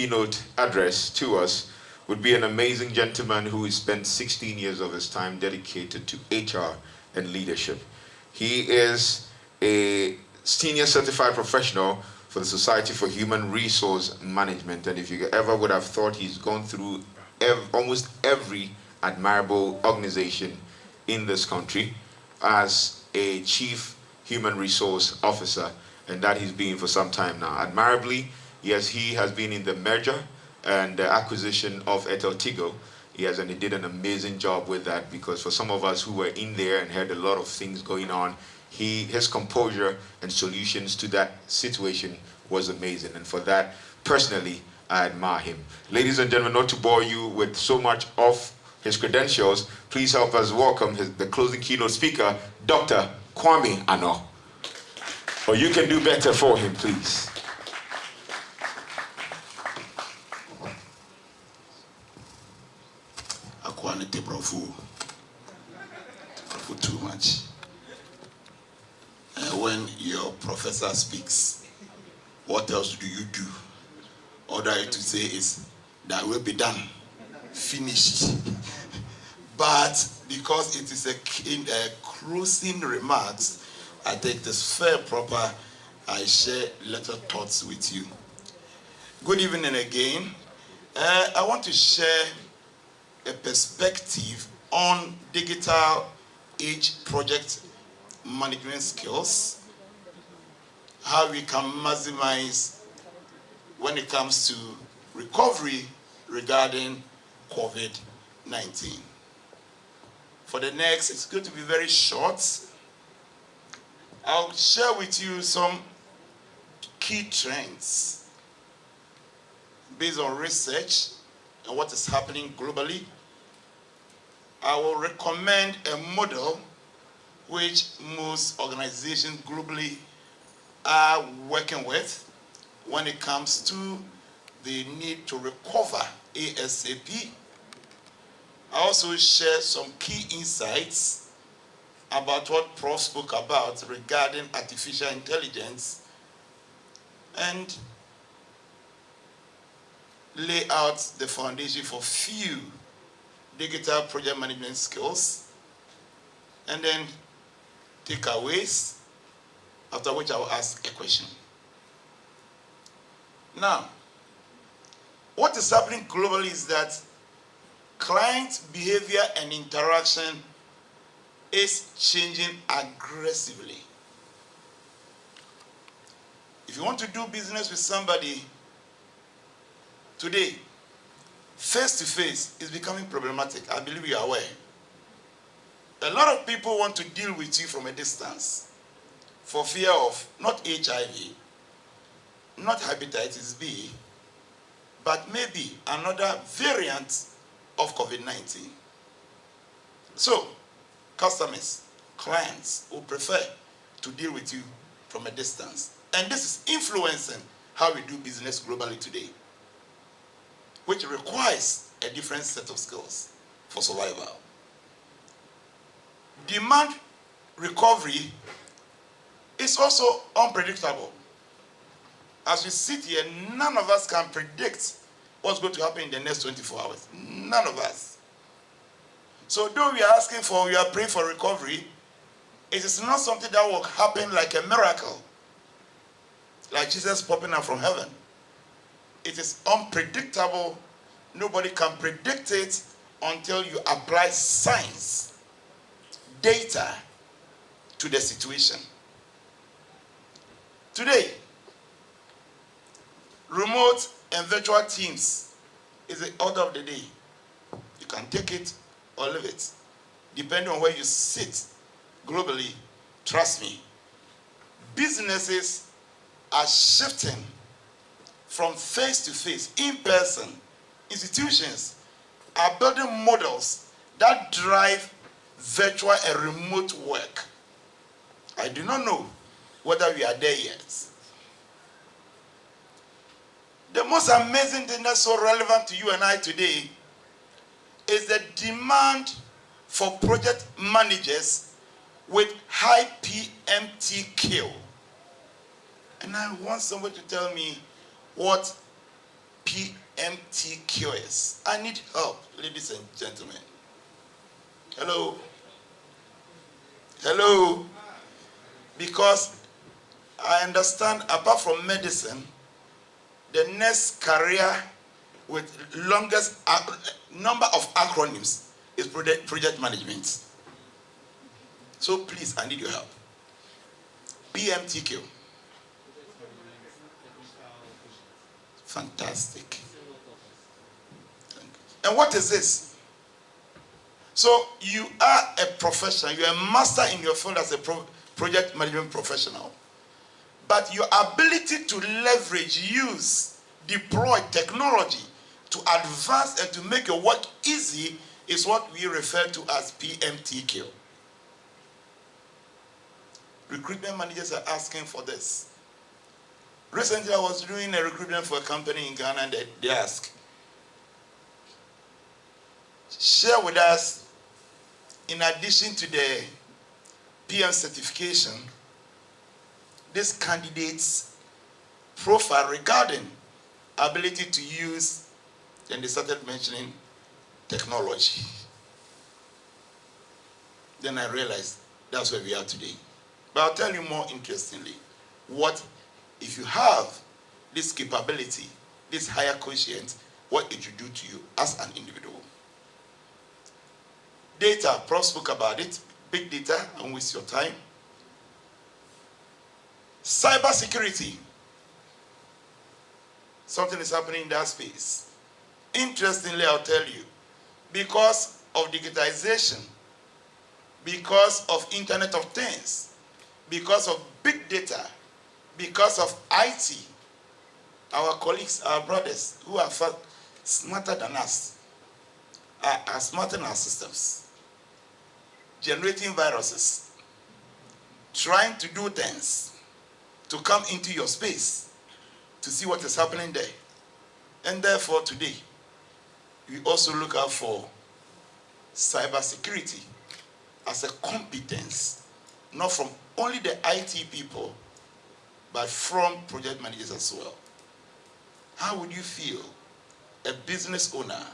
keynote address to us would be an amazing gentleman who has spent 16 years of his time dedicated to HR and leadership. He is a senior certified professional for the Society for Human Resource Management, and if you ever would have thought he's gone through almost every admirable organization in this country as a chief human resource officer, and that he's been for some time now. Admirably, yes, he has been in the merger and the acquisition of Ethel Tigo. Yes, and he did an amazing job with that, because for some of us who were in there and heard a lot of things going on, his composure and solutions to that situation was amazing. And for that, personally, I admire him. Ladies and gentlemen, not to bore you with so much of his credentials, please help us welcome the closing keynote speaker, Dr. Kwame Annor. Or you can do better for him, please. Akwane Tebrofu. Too much. When your professor speaks, what else do you do? All I to say is, that will be done, finished. But because it is a closing remarks, I think this fair proper, I share little thoughts with you. Good evening again. I want to share a perspective on digital-age project management skills, how we can maximize when it comes to recovery regarding COVID-19. For the next, it's going to be very short. I'll share with you some key trends based on research and what is happening globally. I will recommend a model which most organizations globally are working with when it comes to the need to recover ASAP. I also share some key insights about what Prof spoke about regarding artificial intelligence, and lay out the foundation for few digital project management skills, and then takeaways, after which I will ask a question. Now, what is happening globally is that client behavior and interaction is changing aggressively. If you want to do business with somebody today, face-to-face is becoming problematic. I believe you are aware. A lot of people want to deal with you from a distance for fear of not HIV, not hepatitis B, but maybe another variant of COVID-19. So, customers, clients will prefer to deal with you from a distance. And this is influencing how we do business globally today, which requires a different set of skills for survival. Demand recovery is also unpredictable. As we sit here, none of us can predict what's going to happen in the next 24 hours. None of us. So though we are asking for, we are praying for recovery, it is not something that will happen like a miracle, like Jesus popping out from heaven. It is unpredictable. Nobody can predict it until you apply science, data to the situation. Today, remote and virtual teams is the order of the day. You can take it or leave it, depending on where you sit globally. Trust me, businesses are shifting from face-to-face, in-person. Institutions are building models that drive virtual and remote work. I do not know whether we are there yet. The most amazing thing that's so relevant to you and I today is the demand for project managers with high PMTQ. And I want somebody to tell me what PMTQS. I need help, ladies and gentlemen. Hello? Hello? Because I understand, apart from medicine, the next career with longest number of acronyms is project management. So please, I need your help. PMTQ. Fantastic. And what is this? So you are a professional, you are a master in your field as a project management professional. But your ability to leverage, use, deploy technology to advance and to make your work easy is what we refer to as PMTQ. Recruitment managers are asking for this. Recently, I was doing a recruitment for a company in Ghana, and they asked, share with us, in addition to the PM certification, this candidate's profile regarding ability to use, and they started mentioning technology. Then I realized that's where we are today. But I'll tell you more interestingly, what if you have this capability, this higher quotient, what it will do to you as an individual. Data, Prof spoke about it, big data, I won't waste your time. Cyber security. Something is happening in that space. Interestingly, I'll tell you, because of digitization, because of Internet of Things, because of big data, because of IT, our colleagues, our brothers, who are smarter than us, are smarter than our systems, generating viruses, trying to do things, to come into your space, to see what is happening there. And therefore today, we also look out for cybersecurity as a competence, not from only the IT people, but from project managers as well. How would you feel, a business owner,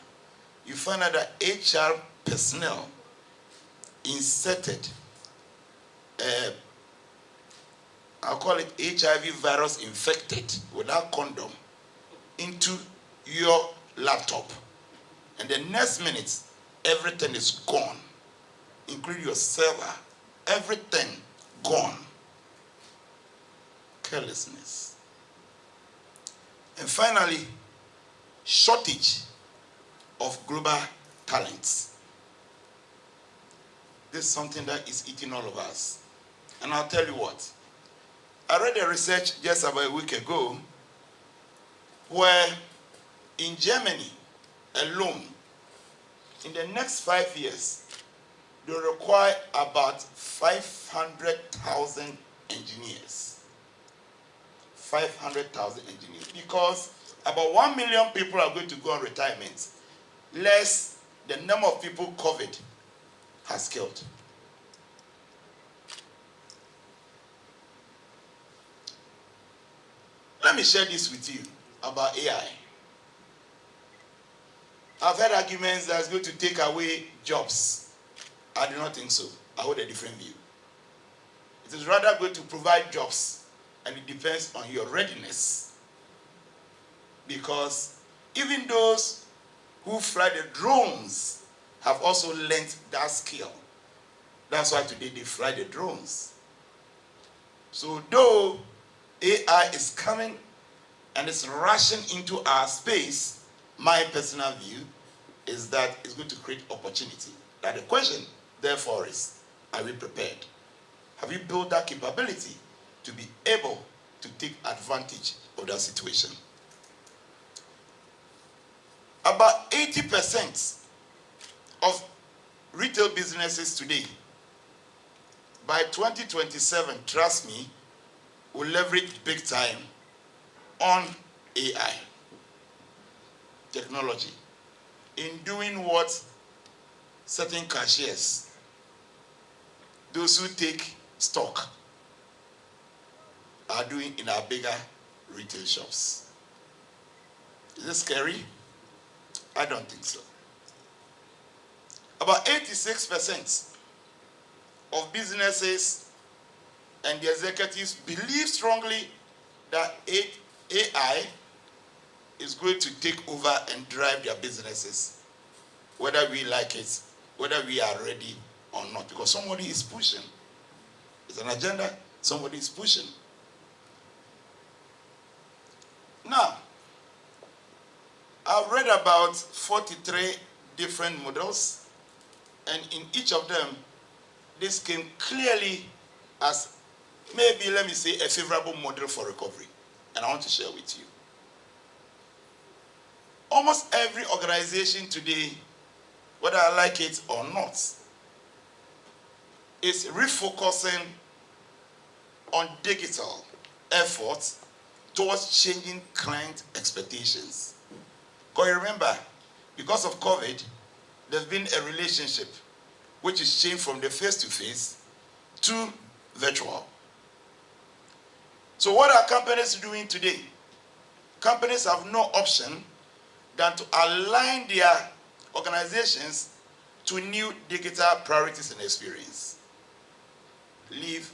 you find out that HR personnel inserted, I'll call it HIV virus infected without condom into your laptop. And the next minute, everything is gone, including your server, everything gone. Carelessness. And finally, shortage of global talents. This is something that is eating all of us. And I'll tell you what. I read a research just about a week ago where in Germany alone, in the next 5 years, they require about 500,000 engineers. 500,000 engineers. Because about 1 million people are going to go on retirement, less the number of people COVID has killed. Let me share this with you about AI. I've heard arguments that it's going to take away jobs. I do not think so. I hold a different view. It is rather going to provide jobs, and it depends on your readiness. Because even those who fly the drones have also learned that skill. That's why today they fly the drones. So though AI is coming and it's rushing into our space, my personal view is that it's going to create opportunity. Now the question, therefore, is, are we prepared? Have you built that capability to be able to take advantage of that situation? About 80% of retail businesses today, by 2027, trust me, will leverage big time on AI technology in doing what certain cashiers, those who take stock, are doing in our bigger retail shops. Is it scary? I don't think so. About 86% of businesses and the executives believe strongly that AI is going to take over and drive their businesses, whether we like it, whether we are ready or not, because somebody is pushing. It's an agenda somebody is pushing. Now, I've read about 43 different models, and in each of them, this came clearly as maybe, let me say, a favorable model for recovery. And I want to share with you. Almost every organization today, whether I like it or not, is refocusing on digital efforts towards changing client expectations. Because you remember, because of COVID, there's been a relationship which is changed from the face-to-face to virtual. So what are companies doing today? Companies have no option than to align their organizations to new digital priorities and experience. Live,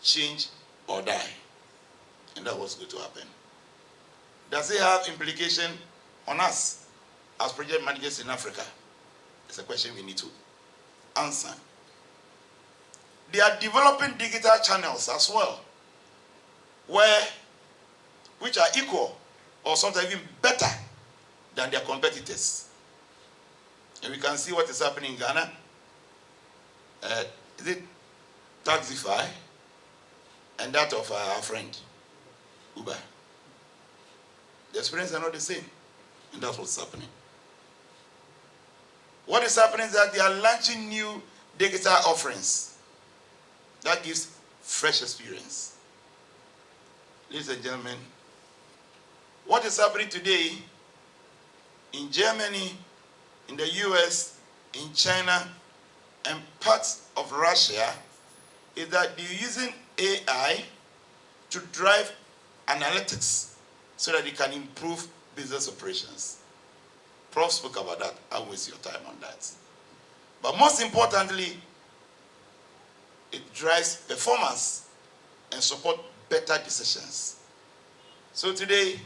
change, or die. And that's what's going to happen. Does it have implication on us as project managers in Africa? It's a question we need to answer. They are developing digital channels as well, which are equal or sometimes even better than their competitors. And we can see what is happening in Ghana. Is it Taxify and that of our friend Uber? The experience are not the same, and that's what's happening. What is happening is that they are launching new digital offerings that gives fresh experience. Ladies and gentlemen, what is happening today in Germany, in the US, in China, and parts of Russia is that they're using AI to drive analytics so that they can improve business operations. Prof spoke about that. I'll waste your time on that. But most importantly, it drives performance and support better decisions. So today,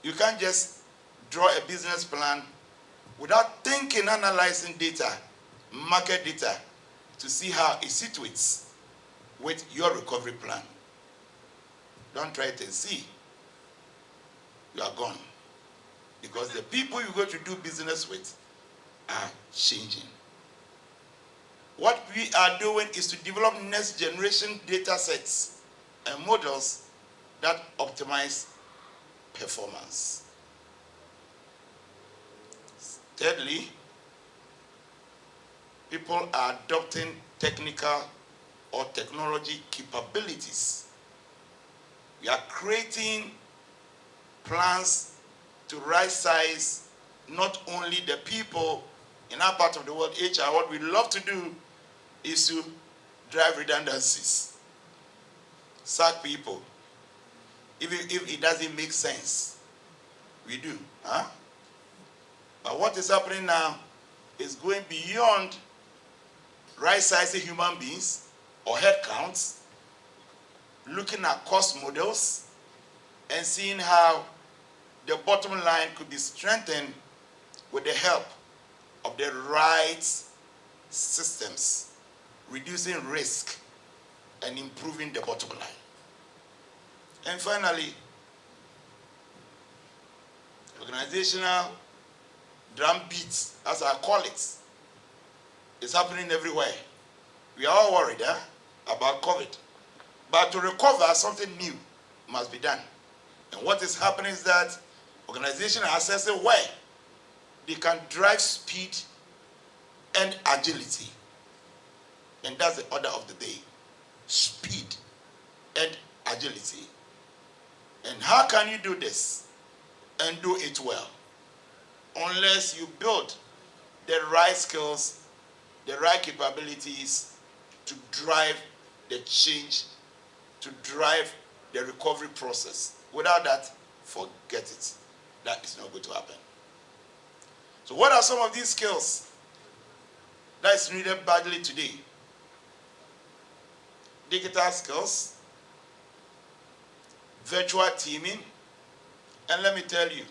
you can't just draw a business plan without thinking, analyzing data, market data, to see how it situates with your recovery plan. Don't try it and see. You are gone. Because the people you're going to do business with are changing. What we are doing is to develop next generation data sets and models that optimize performance. Thirdly, people are adopting technical or technology capabilities. We are creating plans to right size not only the people in our part of the world, HR. What we love to do is to drive redundancies, sack people, even if it doesn't make sense. We do. Huh? But what is happening now is going beyond right-sizing human beings or headcounts, looking at cost models, and seeing how the bottom line could be strengthened with the help of the right systems, reducing risk and improving the bottom line. And finally, organizational drumbeats, as I call it, is happening everywhere. We are all worried about COVID. But to recover, something new must be done. And what is happening is that organizations are assessing where they can drive speed and agility. And that's the order of the day. Speed and agility. And how can you do this and do it well? Unless you build the right skills, the right capabilities to drive the change, to drive the recovery process. Without that, forget it. that is not going to happen. So what are some of these skills that is needed badly today? Digital skills, virtual teaming, and let me tell you,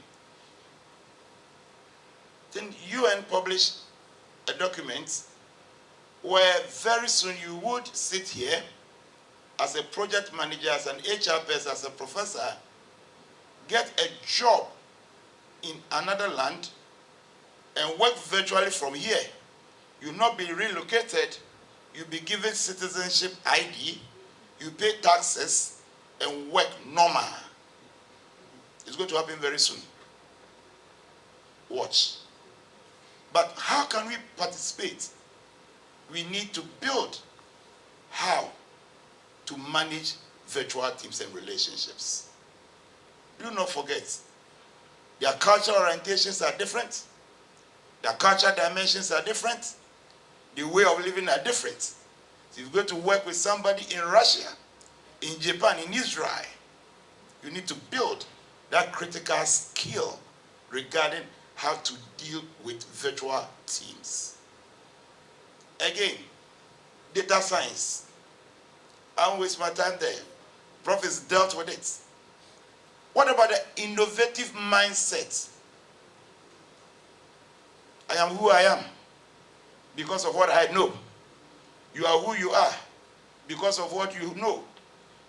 then UN published a document where very soon you would sit here as a project manager, as an HR person, as a professor, get a job in another land and work virtually from here. You'll not be relocated, you'll be given citizenship ID, you pay taxes, and work normal. It's going to happen very soon. Watch. But how can we participate? We need to build how to manage virtual teams and relationships. Do not forget, their cultural orientations are different. Their cultural dimensions are different. The way of living are different. So if you're going to work with somebody in Russia, in Japan, in Israel, you need to build that critical skill regarding how to deal with virtual teams. Again, data science. I won't waste my time there. Prophets dealt with it. What about the innovative mindset? I am who I am because of what I know. You are who you are because of what you know.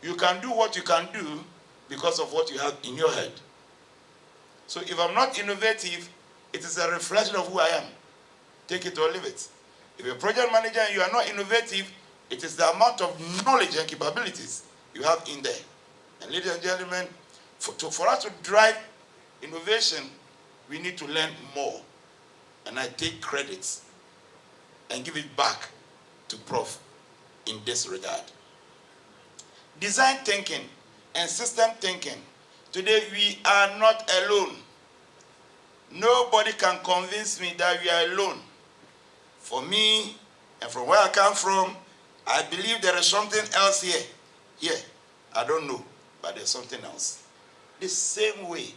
You can do what you can do because of what you have in your head. So if I'm not innovative, it is a reflection of who I am. Take it or leave it. If you're a project manager and you are not innovative, it is the amount of knowledge and capabilities you have in there. And ladies and gentlemen, for us to drive innovation, we need to learn more. And I take credit and give it back to Prof in this regard. Design thinking and system thinking. Today we are not alone. Nobody can convince me that we are alone. For me, and from where I come from, I believe there is something else here. Here, I don't know, but there's something else. The same way,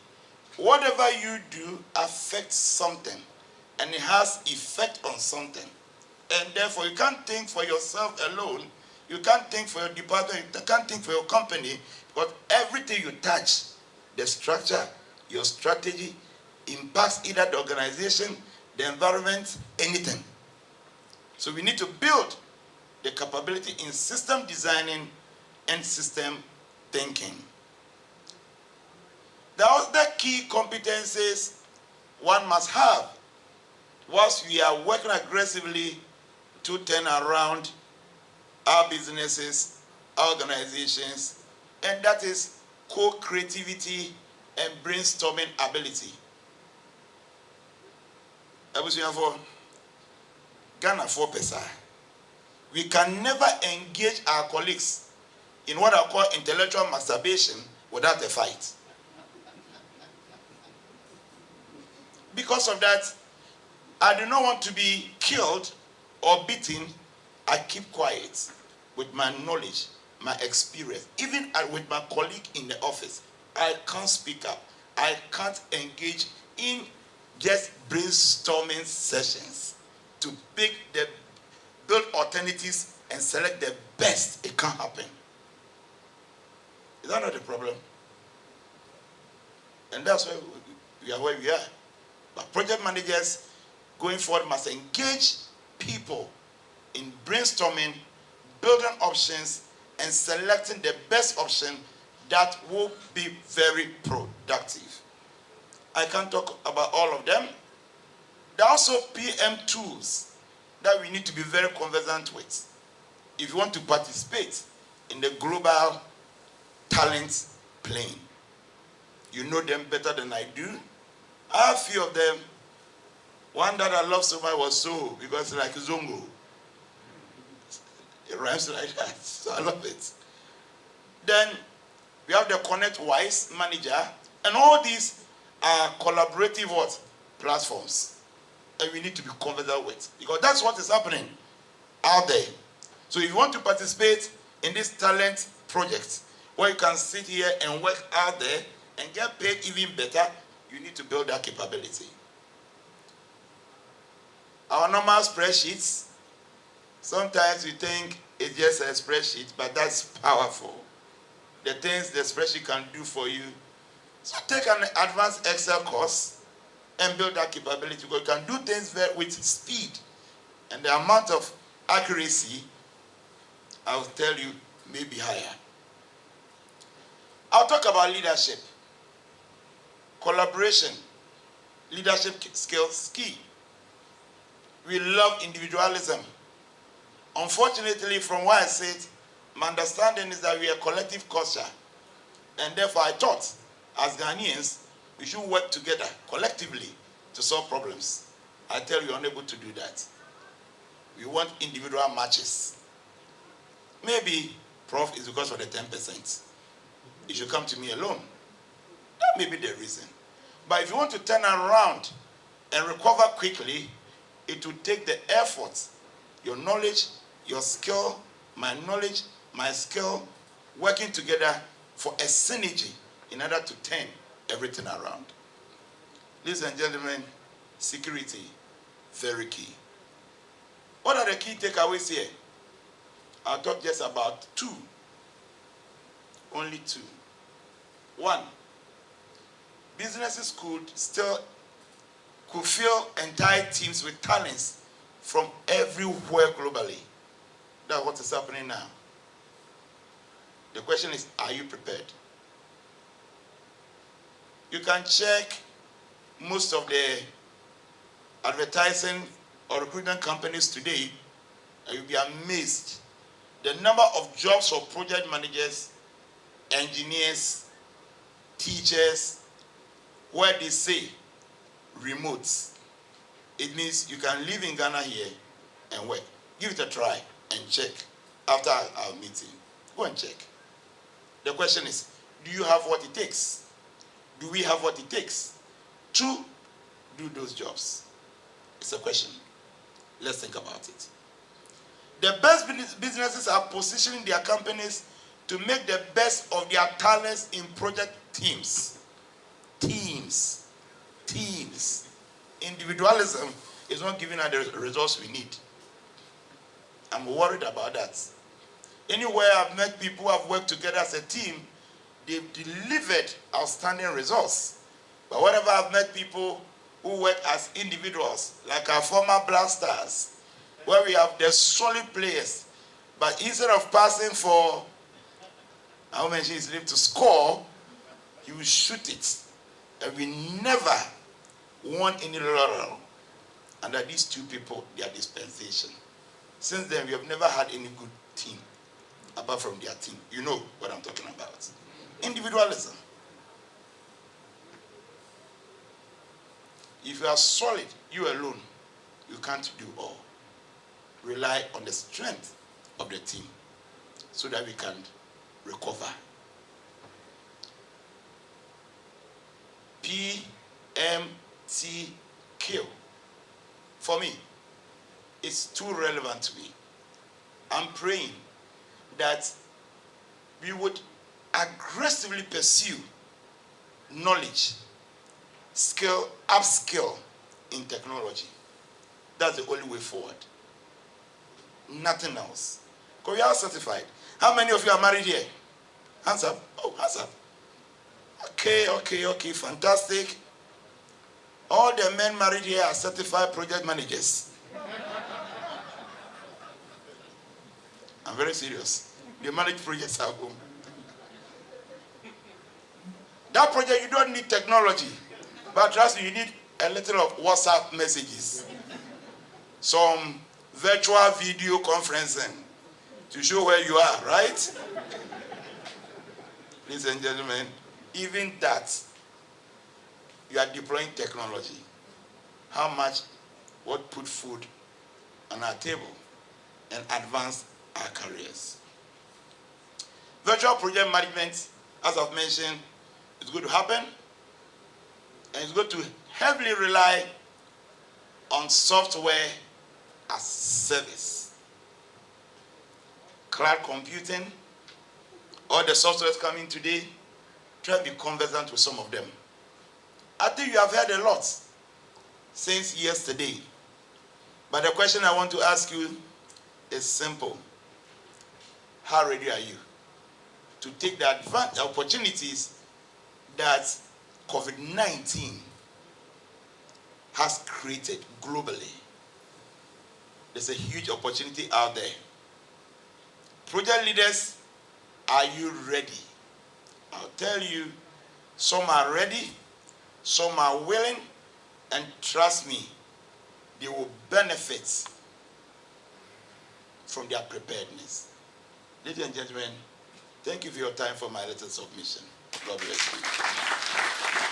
whatever you do affects something, and it has effect on something. And therefore, you can't think for yourself alone. You can't think for your department. You can't think for your company, because everything you touch, the structure, your strategy, impacts either the organization, the environment, anything. So we need to build the capability in system designing and system thinking. The other key competencies one must have whilst we are working aggressively to turn around our businesses, our organizations, and that is co-creativity and brainstorming ability. Ghana 4%. We can never engage our colleagues in what I call intellectual masturbation without a fight. Because of that, I do not want to be killed or beaten. I keep quiet with my knowledge, my experience. Even with my colleague in the office, I can't speak up. I can't engage in just brainstorming sessions to build alternatives and select the best. It can't happen. Is that not the problem? And that's why we are where we are. But project managers going forward must engage people in brainstorming, building options, and selecting the best option that will be very productive. I can't talk about all of them. There are also PM tools that we need to be very conversant with if you want to participate in the global talent plane. You know them better than I do. I have a few of them. One that I love so much was So, because it's like Zongo. It rhymes like that, so I love it. Then we have the Connect Wise Manager, and all these are collaborative platforms, and we need to be conversant with, because that's what is happening out there. So if you want to participate in this talent project, where you can sit here and work out there and get paid even better, You need to build that capability. Our normal spreadsheets, sometimes we think it's just a spreadsheet, but that's powerful. The things the spreadsheet can do for you. So take an advanced Excel course and build that capability, because you can do things with speed. And the amount of accuracy, I will tell you, may be higher. I'll talk about leadership. Collaboration. Leadership skills key. We love individualism. Unfortunately, from where I sit, my understanding is that we are a collective culture. And therefore, I thought, as Ghanaians, we should work together collectively to solve problems. I tell you, unable to do that. We want individual matches. Maybe, Prof, is because of the 10%. You should come to me alone. That may be the reason. But if you want to turn around and recover quickly, it will take the effort, your knowledge, your skill, my knowledge, my skill, working together for a synergy in order to turn everything around. Ladies and gentlemen, security, very key. What are the key takeaways here? I'll talk just about two. Only two. One, businesses could fill entire teams with talents from everywhere globally. That's what is happening now. The question is, are you prepared? You can check most of the advertising or recruitment companies today, and you'll be amazed. The number of jobs for project managers, engineers, teachers, where they say remote. It means you can live in Ghana here and work. Give it a try and check after our meeting. Go and check. The question is, do you have what it takes? Do we have what it takes to do those jobs? It's a question. Let's think about it. The best businesses are positioning their companies to make the best of their talents in project teams. Teams. Individualism is not giving us the results we need. I'm worried about that. Anywhere I've met people who have worked together as a team, they've delivered outstanding results. But whenever I've met people who work as individuals, like our former Black Stars, where we have the solid players, but instead of passing for, how many is left to score, he will shoot it. And we never won any laurel under these two people, their dispensation. Since then, we have never had any good team apart from their team. You know what I'm talking about. Individualism. If you are solid, you alone, you can't do all. Rely on the strength of the team so that we can recover. PMTQ. For me, it's too relevant to me. I'm praying that we would aggressively pursue knowledge, skill, upskill in technology. That's the only way forward. Nothing else. Because we are certified. How many of you are married here? Hands up. Oh, hands up. Okay, fantastic. All the men married here are certified project managers. I'm very serious. They manage projects at home. That project, you don't need technology. But trust me, you need a little of WhatsApp messages. Some virtual video conferencing to show where you are, right? Ladies and gentlemen, even that, you are deploying technology. How much would put food on our table and advance our careers? Virtual project management, as I've mentioned, is going to happen, and it's going to heavily rely on software as service. Cloud computing, all the softwares coming today, try to be conversant with some of them. I think you have heard a lot since yesterday. But the question I want to ask you is simple. How ready are you to take the opportunities that COVID-19 has created globally? There's a huge opportunity out there. Project leaders, are you ready? I'll tell you, some are ready, some are willing, and trust me, they will benefit from their preparedness. Ladies and gentlemen, thank you for your time for my little submission. God bless you.